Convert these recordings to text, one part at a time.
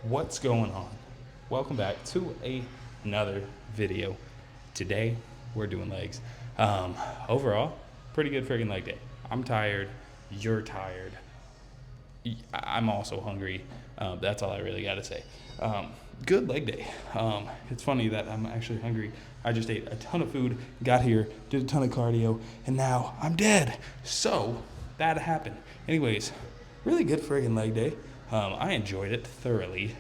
What's going on? Welcome back to another video. Today we're doing legs. Overall, pretty good freaking leg day. I'm tired. You're tired. I'm also hungry. That's all I really got to say. Good leg day. It's funny that I'm actually hungry. I just ate a ton of food, got here, did a ton of cardio, and now I'm dead. So that happened. Anyways, really good friggin' leg day. I enjoyed it thoroughly.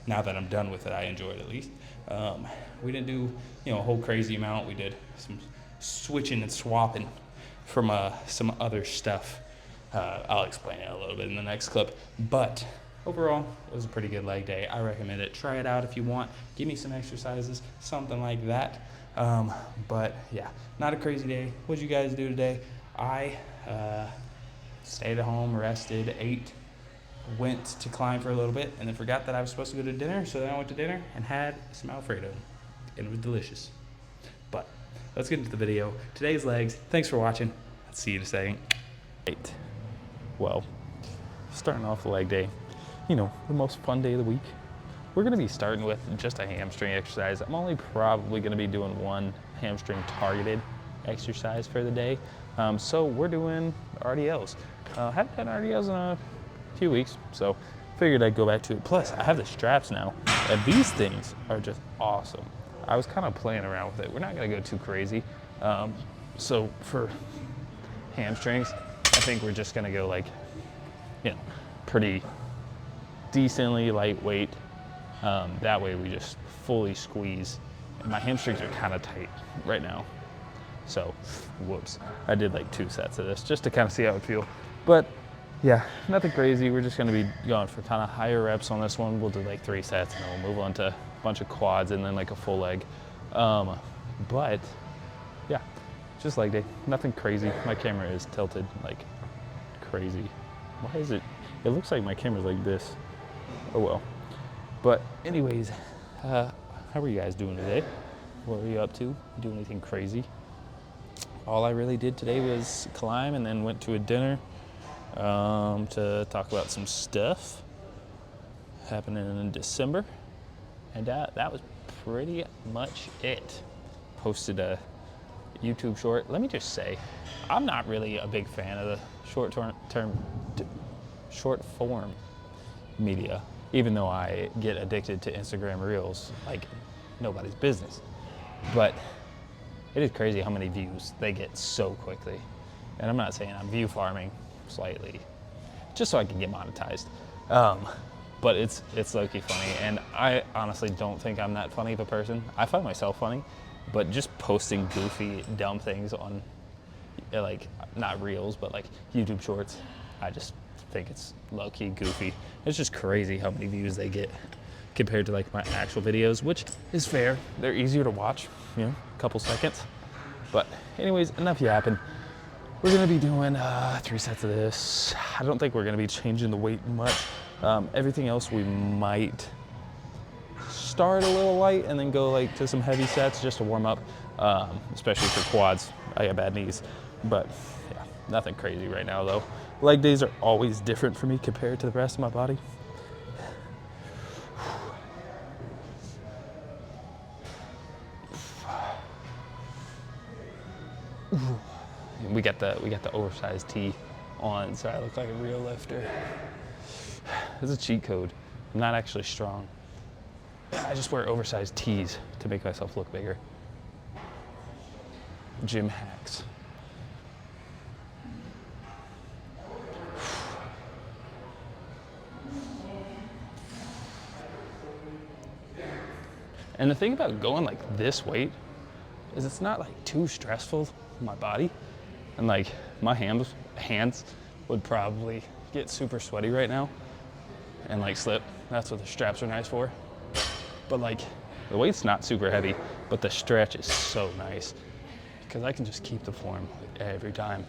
Now that I'm done with it, I enjoyed it at least. We didn't do, a whole crazy amount. We did some switching and swapping from some other stuff. I'll explain it a little bit in the next clip. But overall, it was a pretty good leg day. I recommend it. Try it out if you want. Give me some exercises, something like that. But yeah, not a crazy day. What'd you guys do today? I stayed at home, rested, ate, went to climb for a little bit, and then forgot that I was supposed to go to dinner. So then I went to dinner and had some Alfredo, and it was delicious. But let's get into the video. Today's legs. Thanks for watching. I'll see you in a second. Right. Well, starting off the leg day, the most fun day of the week. We're going to be starting with just a hamstring exercise. I'm only probably going to be doing one hamstring targeted exercise for the day. So we're doing RDLs. Haven't done RDLs in a few weeks, so figured I'd go back to it. Plus, I have the straps now, and these things are just awesome. I was kind of playing around with it. We're not going to go too crazy. So for hamstrings, I think we're just going to go pretty decently lightweight. That way we just fully squeeze. And my hamstrings are kind of tight right now. So, whoops. I did 2 sets of this just to kind of see how it would feel. But yeah, nothing crazy. We're just going to be going for kind of higher reps on this one. We'll do 3 sets and then we'll move on to a bunch of quads and then a full leg. But yeah, just leg day. Nothing crazy. My camera is tilted crazy. Why is it? It looks like my camera's like this. Oh well. But anyways, how are you guys doing today? What were you up to? Do anything crazy? All I really did today was climb and then went to a dinner to talk about some stuff happening in December. And that was pretty much it. Posted a YouTube short. Let me just say, I'm not really a big fan of the short form media, even though I get addicted to Instagram Reels like nobody's business. But it is crazy how many views they get so quickly. And I'm not saying I'm view farming slightly, just so I can get monetized. But it's low-key funny, and I honestly don't think I'm that funny of a person. I find myself funny, but just posting goofy, dumb things on, not Reels, but YouTube Shorts, I just think it's low-key goofy. It's just crazy how many views they get compared to my actual videos, which is fair. They're easier to watch, a couple seconds. But anyways, enough yapping. We're gonna be doing 3 sets of this. I don't think we're gonna be changing the weight much. Everything else we might start a little light and then go to some heavy sets just to warm up, especially for quads. I got bad knees, but yeah, nothing crazy right now though. Leg days are always different for me compared to the rest of my body. We got the oversized tee on, so I look like a real lifter. It's a cheat code. I'm not actually strong. I just wear oversized tees to make myself look bigger. Gym hacks. And the thing about going this weight is it's not too stressful on my body. And my hands would probably get super sweaty right now and slip. That's what the straps are nice for. But the weight's not super heavy, but the stretch is so nice because I can just keep the form every time.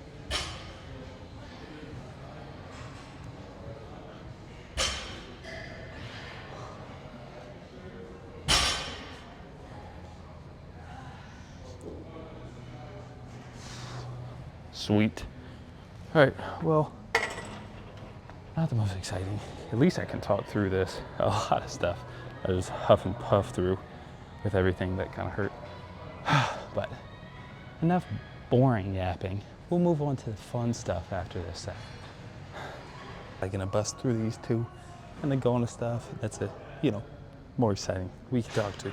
Sweet. All right, well, not the most exciting. At least I can talk through this. A lot of stuff I just huff and puff through with everything that kind of hurt. But enough boring yapping. We'll move on to the fun stuff after this set. I'm gonna bust through these two and then go on to stuff that's more exciting. We can talk to.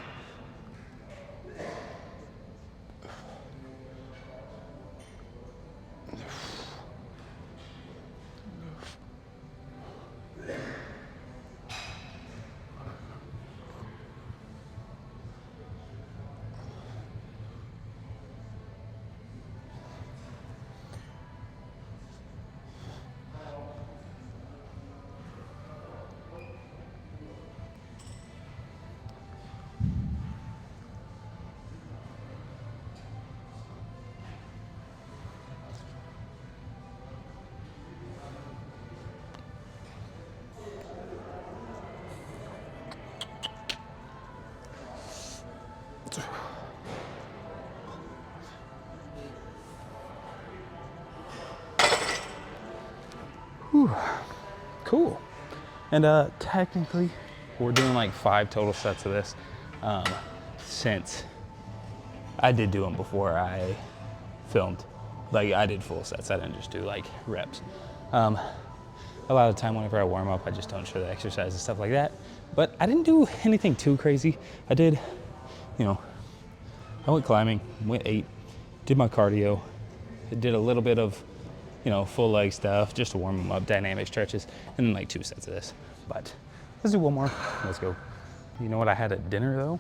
Whew. Cool. And technically, we're doing like 5 total sets of this, since I did do them before I filmed. Like, I did full sets. I didn't just do like reps. A lot of the time whenever I warm up, I just don't show the exercise and stuff like that. But I didn't do anything too crazy. I did, I went climbing, went 8, did my cardio, I did a little bit of, full leg stuff just to warm them up, dynamic stretches, and then like 2 sets of this. But let's do one more. Let's go. You know what I had at dinner though?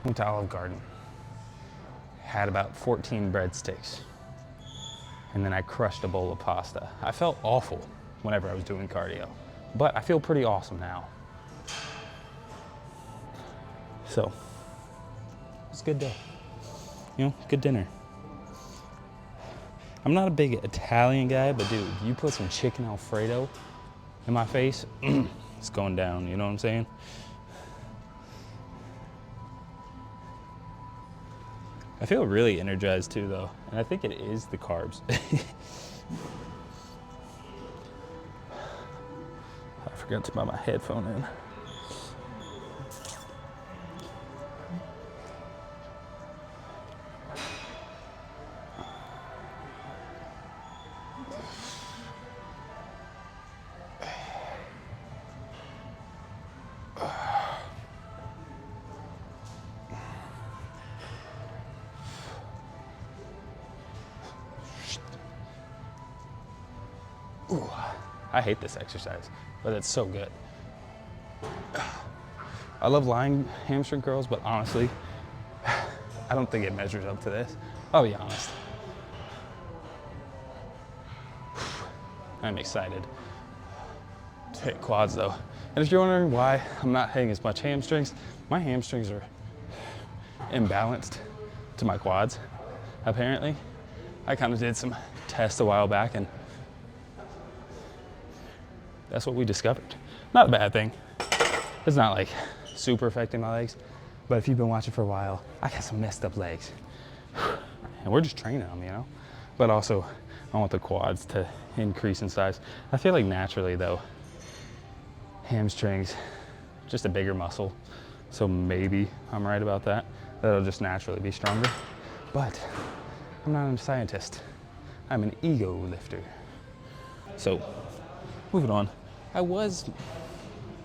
Went to Olive Garden. Had about 14 breadsticks. And then I crushed a bowl of pasta. I felt awful whenever I was doing cardio, but I feel pretty awesome now. So, it's a good day. Good dinner. I'm not a big Italian guy, but dude, you put some chicken Alfredo in my face, it's going down, you know what I'm saying? I feel really energized too though, and I think it is the carbs. I forgot to put my headphone in. Ooh, I hate this exercise, but it's so good. I love lying hamstring curls, but honestly, I don't think it measures up to this. I'll be honest. I'm excited to hit quads though. And if you're wondering why I'm not hitting as much hamstrings, my hamstrings are imbalanced to my quads, apparently. I kind of did some tests a while back and that's what we discovered. Not a bad thing. It's not like super affecting my legs, but if you've been watching for a while, I got some messed up legs. And we're just training them, But also, I want the quads to increase in size. I feel like naturally though, hamstrings, just a bigger muscle. So maybe I'm right about that. That'll just naturally be stronger. But I'm not a scientist. I'm an ego lifter. So, moving on. I was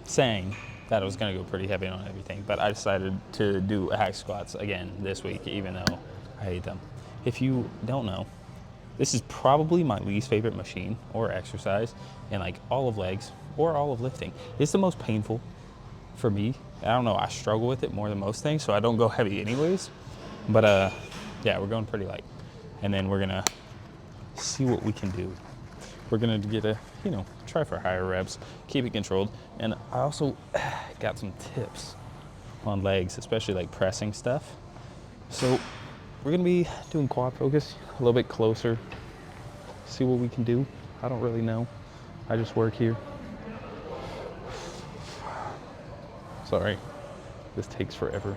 saying that I was gonna go pretty heavy on everything, but I decided to do hack squats again this week, even though I hate them. If you don't know, this is probably my least favorite machine or exercise in like all of legs or all of lifting. It's the most painful for me. I don't know, I struggle with it more than most things, so I don't go heavy anyways. But yeah, we're going pretty light. And then we're gonna see what we can do. We're gonna get a, try for higher reps, keep it controlled. And I also got some tips on legs, especially like pressing stuff. So we're gonna be doing quad focus a little bit closer, see what we can do. I don't really know. I just work here. Sorry, this takes forever.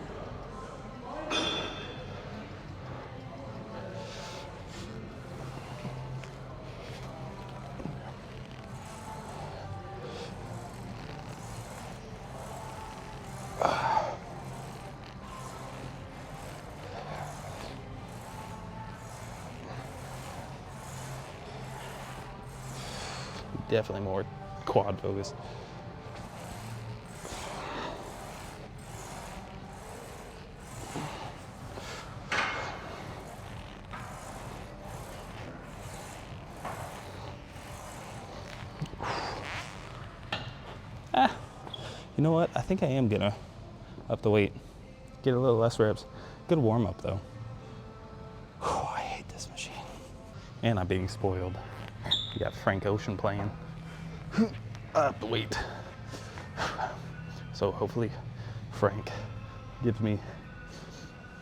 definitely more quad focused. You know what? I think I am gonna up the weight, get a little less reps. Good warm up though. Whew, I hate this machine. And I'm being spoiled. You got Frank Ocean playing. Up the weight. So hopefully Frank gives me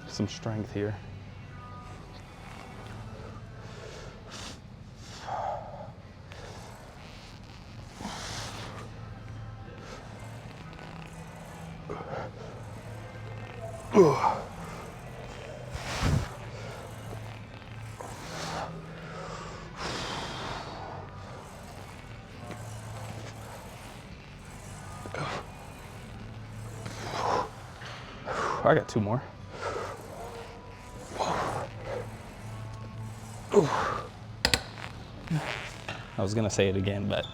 some strength here. I got 2 more. I was gonna say it again, but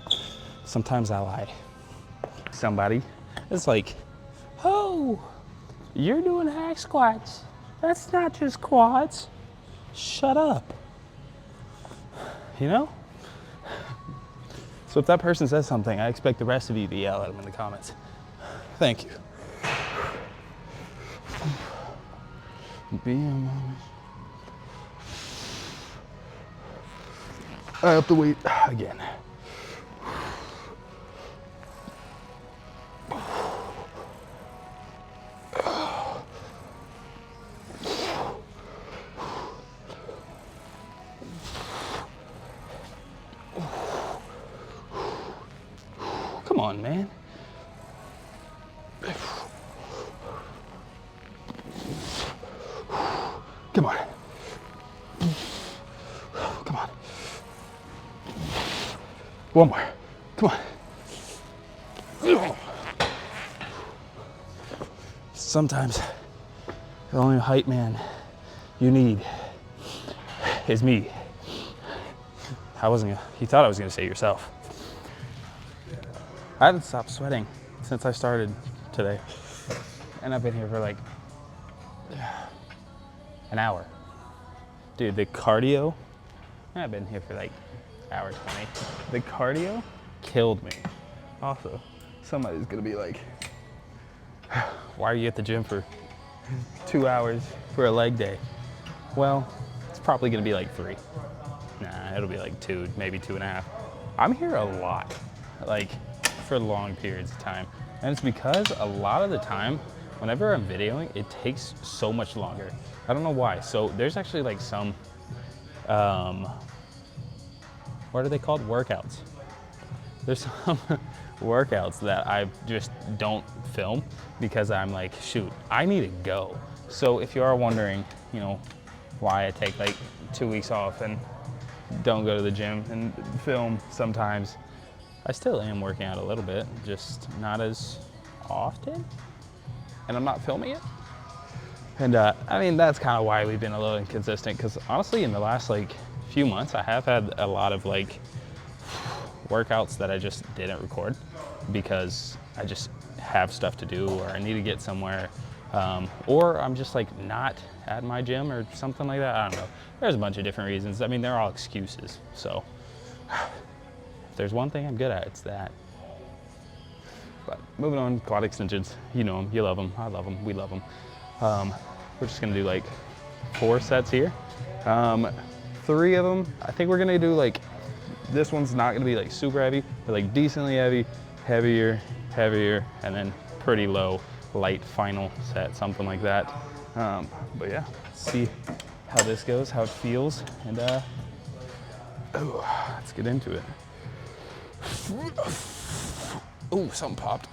sometimes I lie. Somebody is like, oh, you're doing hack squats. That's not just quads. Shut up. You know? So if that person says something, I expect the rest of you to yell at them in the comments. Thank you. I up the weight again. Come on, man. Come on. Come on. One more. Come on. Sometimes the only hype man you need is me. You thought I was gonna say yourself. I haven't stopped sweating since I started today. And I've been here for like an hour. Dude, the cardio, I've been here for like hour 20. The cardio killed me. Also, somebody's gonna be like, why are you at the gym for 2 hours for a leg day? Well, it's probably gonna be like 3. Nah, it'll be like 2, maybe 2.5. I'm here a lot, like for long periods of time. And it's because a lot of the time, whenever I'm videoing, it takes so much longer. I don't know why. So there's actually like some, what are they called? Workouts. There's some workouts that I just don't film because I'm like, shoot, I need to go. So if you are wondering, you know, why I take like 2 weeks off and don't go to the gym and film sometimes, I still am working out a little bit, just not as often, and I'm not filming it. And I mean, that's kind of why we've been a little inconsistent, because honestly, in the last like few months, I have had a lot of like workouts that I just didn't record because I just have stuff to do, or I need to get somewhere, or I'm just like not at my gym or something like that. I don't know. There's a bunch of different reasons. I mean, they're all excuses. So if there's one thing I'm good at, it's that. But moving on, quad extensions. You know them, you love them, I love them, we love them. We're just gonna do like 4 sets here. 3 of them, I think we're gonna do like, this one's not gonna be like super heavy, but like decently heavy, heavier, heavier, and then pretty low, light final set, something like that. But yeah, see how this goes, how it feels, and let's get into it. Oh, something popped.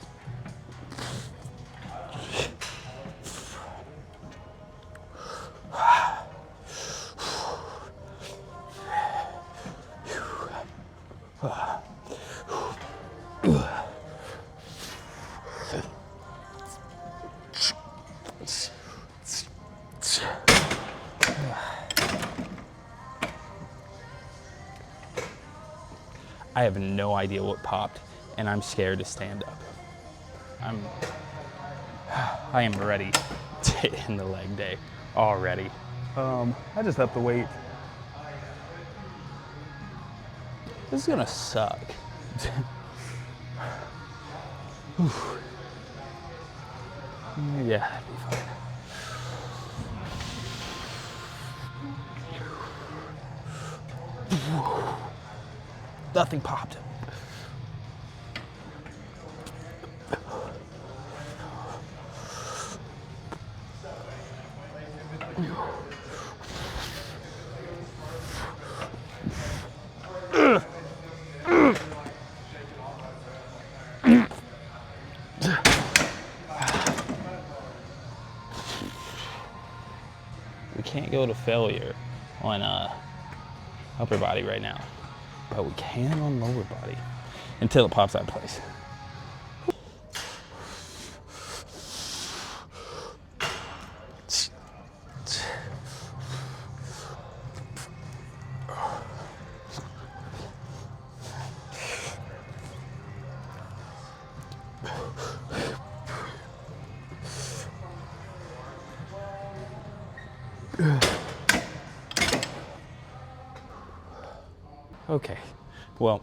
I have no idea what popped, and I'm scared to stand up. I am ready to end the leg day already. I just upped the weight. This is gonna suck. Yeah, that'd be fine. Nothing popped. We can't go to failure on upper body right now, but we can on lower body until it pops out of place. Okay, well,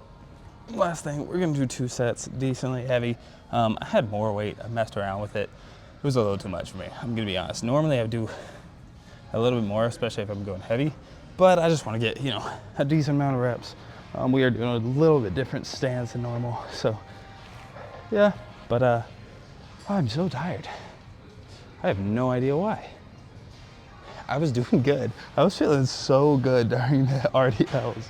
last thing, we're gonna do 2 sets, decently heavy. I had more weight, I messed around with it. It was a little too much for me, I'm gonna be honest. Normally I would do a little bit more, especially if I'm going heavy, but I just wanna get, you know, a decent amount of reps. We are doing a little bit different stance than normal, so yeah, but I'm so tired. I have no idea why. I was doing good. I was feeling so good during the RDLs.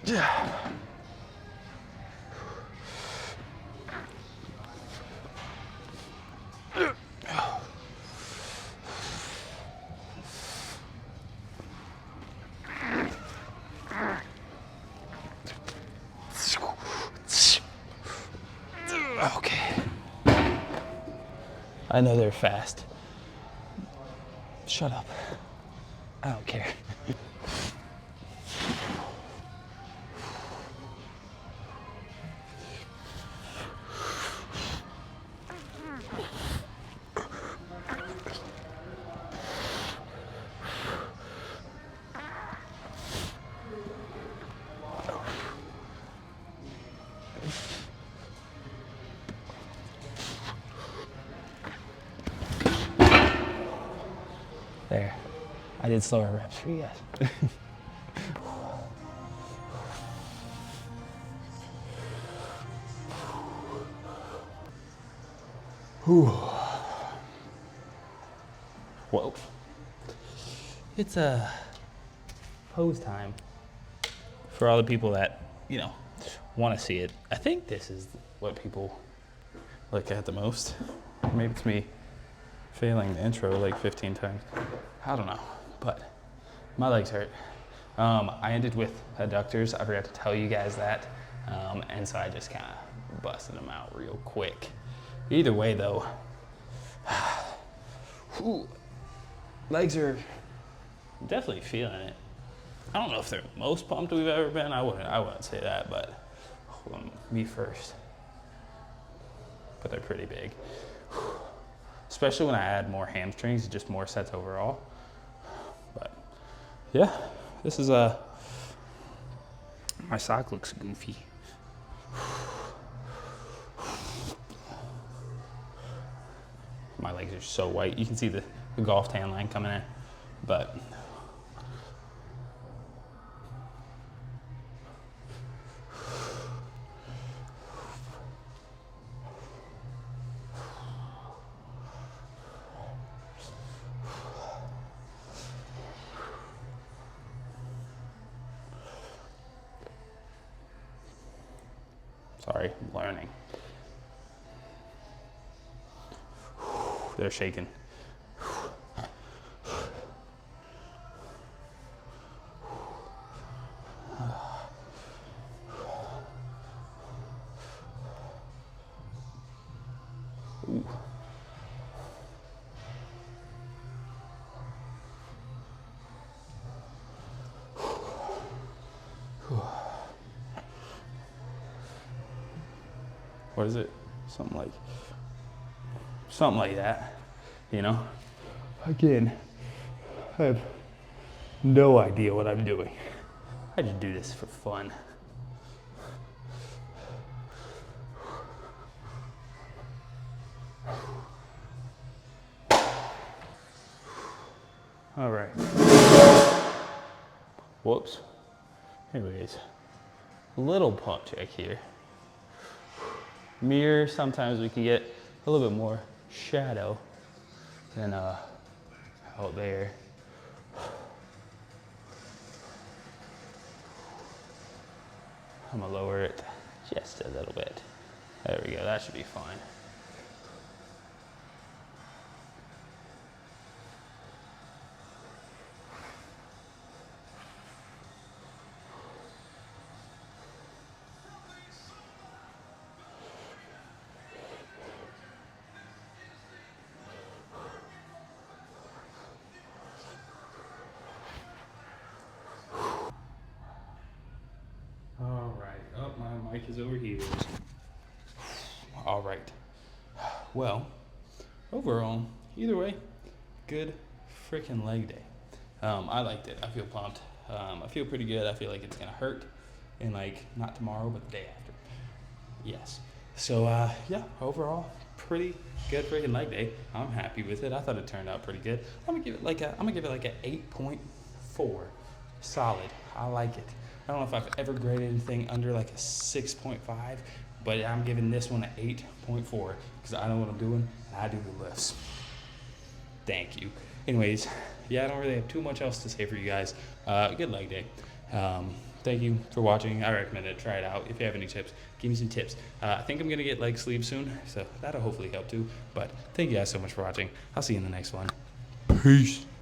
Yeah. Okay. I know they're fast. Shut up. I don't care. There. I did slower reps for you guys. Whoa. It's a pose time for all the people that, you know, want to see it. I think this is what people look at the most. Maybe it's me failing the intro like 15 times. I don't know, but my legs hurt. I ended with adductors. I forgot to tell you guys that. And so I just kind of busted them out real quick. Either way though, legs are definitely feeling it. I don't know if they're the most pumped we've ever been. I wouldn't say that, but me first. But they're pretty big. Especially when I add more hamstrings, just more sets overall. But yeah, this is my sock looks goofy. My legs are so white. You can see the golf tan line coming in, but sorry, I'm learning. They're shaking. Ooh. what is it? Something like that, you know? Again, I have no idea what I'm doing. I just do this for fun. All right. Whoops. Anyways, little pump check here. Mirror, sometimes we can get a little bit more shadow than out there. I'm gonna lower it just a little bit. There we go, that should be fine. All right, oh, my mic is over here. All right, well, overall, either way, good freaking leg day. I liked it, I feel pumped. I feel pretty good. I feel like it's gonna hurt in like, not tomorrow, but the day after. Yes, so yeah, overall, pretty good freaking leg day. I'm happy with it. I thought it turned out pretty good. I'm gonna give it like an 8.4, solid. I like it. I don't know if I've ever graded anything under like a 6.5, but I'm giving this one an 8.4 because I know what I'm doing and I do the lifts. Thank you. Anyways, yeah, I don't really have too much else to say for you guys. Good leg day. Thank you for watching. I recommend it. Try it out. If you have any tips, give me some tips. I think I'm going to get leg sleeves soon, so that'll hopefully help too. But thank you guys so much for watching. I'll see you in the next one. Peace.